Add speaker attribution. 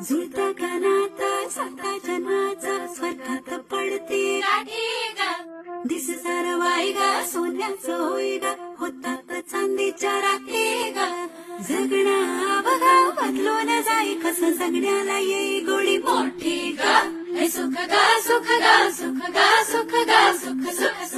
Speaker 1: जुळता का नाता साता जन्माचा स्वर्गात पडते गाठी ग दिस सारं वाई ग सोन्याचं होई ग होतात चांदीच्या रात्री ग जगणं बघा बदलून जाई कसं जगण्याला येई गोडी मोठी ग हे सुख ग सुख ग सुख ग सुख ग सुख सुख